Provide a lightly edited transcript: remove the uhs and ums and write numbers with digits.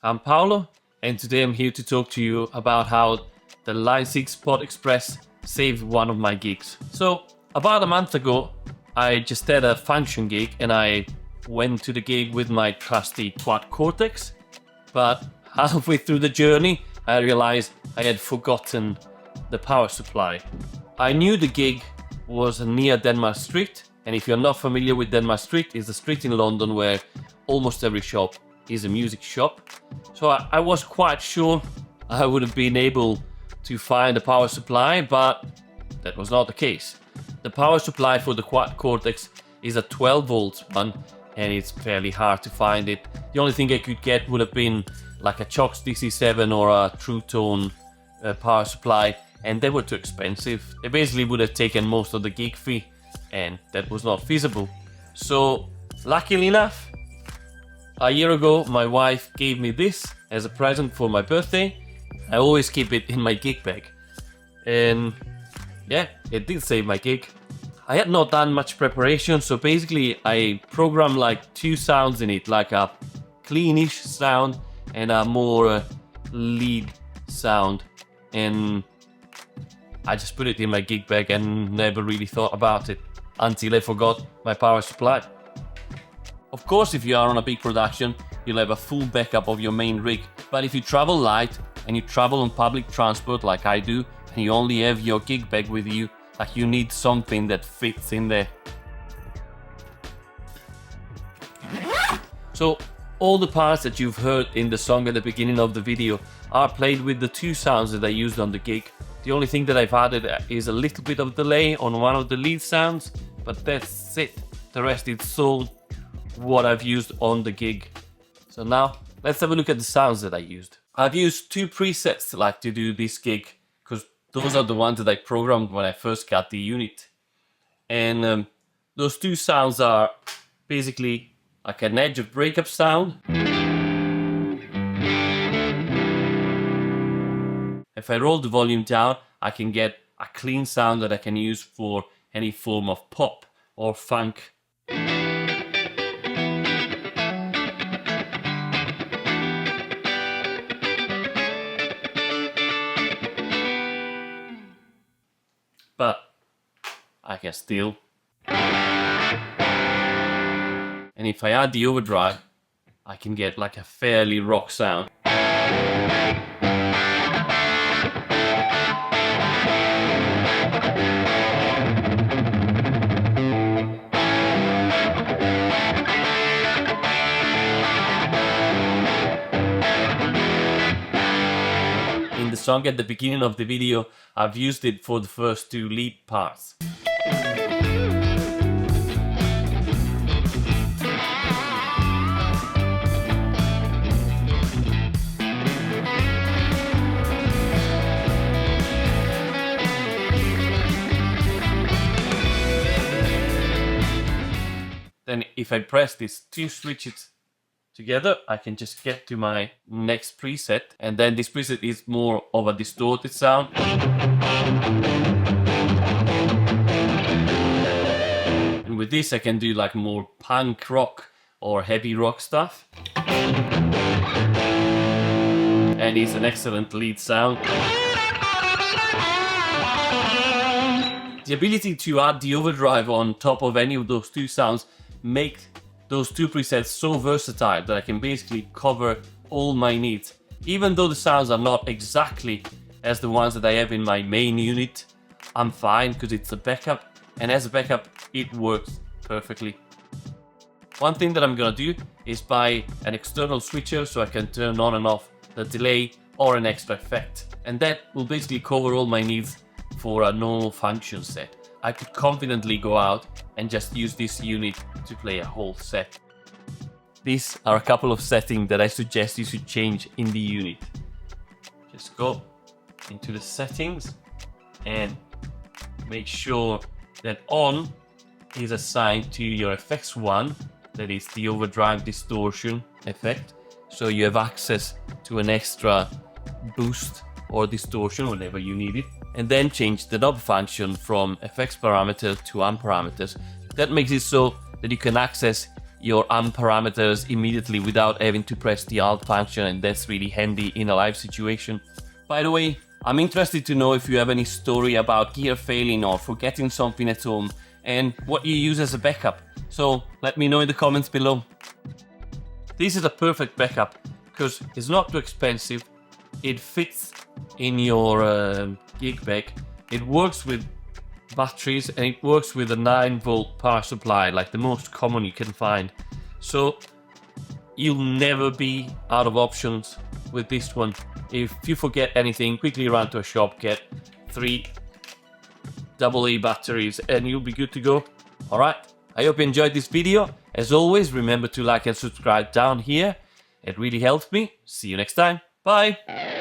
I'm Paolo, and today I'm here to talk to you about how the Line6 Pod Express saved one of my gigs. So, about a month ago, I just had a function gig and I went to the gig with my trusty Quad Cortex, but halfway through the journey, I realized I had forgotten the power supply. I knew the gig was near Denmark Street, and if you're not familiar with Denmark Street, it's a street in London where almost every shop is a music shop. So I was quite sure I would have been able to find a power supply, but that was not the case. The power supply for the Quad Cortex is a 12 volt one, and it's fairly hard to find it. The only thing I could get would have been like a Chox DC7 or a True Tone power supply, and they were too expensive. They basically would have taken most of the gig fee, and that was not feasible. So luckily enough, a year ago my wife gave me this as a present for my birthday. I always keep it in my gig bag, and yeah, it did save my gig. I had not done much preparation, so basically I programmed like two sounds in it, like a cleanish sound and a more lead sound, and I just put it in my gig bag and never really thought about it until I forgot my power supply. Of course, if you are on a big production, you'll have a full backup of your main rig, but if you travel light and you travel on public transport like I do, and you only have your gig bag with you, like you need something that fits in there. So all the parts that you've heard in the song at the beginning of the video are played with the two sounds that I used on the gig. The only thing that I've added is a little bit of delay on one of the lead sounds, but that's it. The rest is all what I've used on the gig. So now let's have a look at the sounds that I used. I've used two presets like to do this gig, because those are the ones that I programmed when I first got the unit. And those two sounds are basically like an edge of breakup sound. If I roll the volume down, I can get a clean sound that I can use for any form of pop or funk. But I can still. And if I add the overdrive, I can get like a fairly rock sound. In the song at the beginning of the video, I've used it for the first two lead parts. Then if I press these two switches together, I can just get to my next preset, and then this preset is more of a distorted sound. And with this I can do like more punk rock or heavy rock stuff. And it's an excellent lead sound. The ability to add the overdrive on top of any of those two sounds make those two presets so versatile that I can basically cover all my needs. Even though the sounds are not exactly as the ones that I have in my main unit, I'm fine because it's a backup, and as a backup it works perfectly. One thing that I'm gonna do is buy an external switcher so I can turn on and off the delay or an extra effect, and that will basically cover all my needs for a normal function set. I could confidently go out and just use this unit to play a whole set. These are a couple of settings that I suggest you should change in the unit. Just go into the settings and make sure that on is assigned to your FX1, that is the overdrive distortion effect, so you have access to an extra boost or distortion whenever you need it. And then change the knob function from FX parameter to amp parameters. That makes it so that you can access your amp parameters immediately without having to press the Alt function, and that's really handy in a live situation. By the way, I'm interested to know if you have any story about gear failing or forgetting something at home and what you use as a backup. So let me know in the comments below. This is a perfect backup because it's not too expensive, it fits in your gig bag, it works with batteries, and it works with a 9-volt power supply, like the most common you can find. So you'll never be out of options with this one. If you forget anything, quickly run to a shop, get 3 AA batteries, and you'll be good to go. Alright, I hope you enjoyed this video. As always, remember to like and subscribe down here. It really helps me. See you next time. Bye!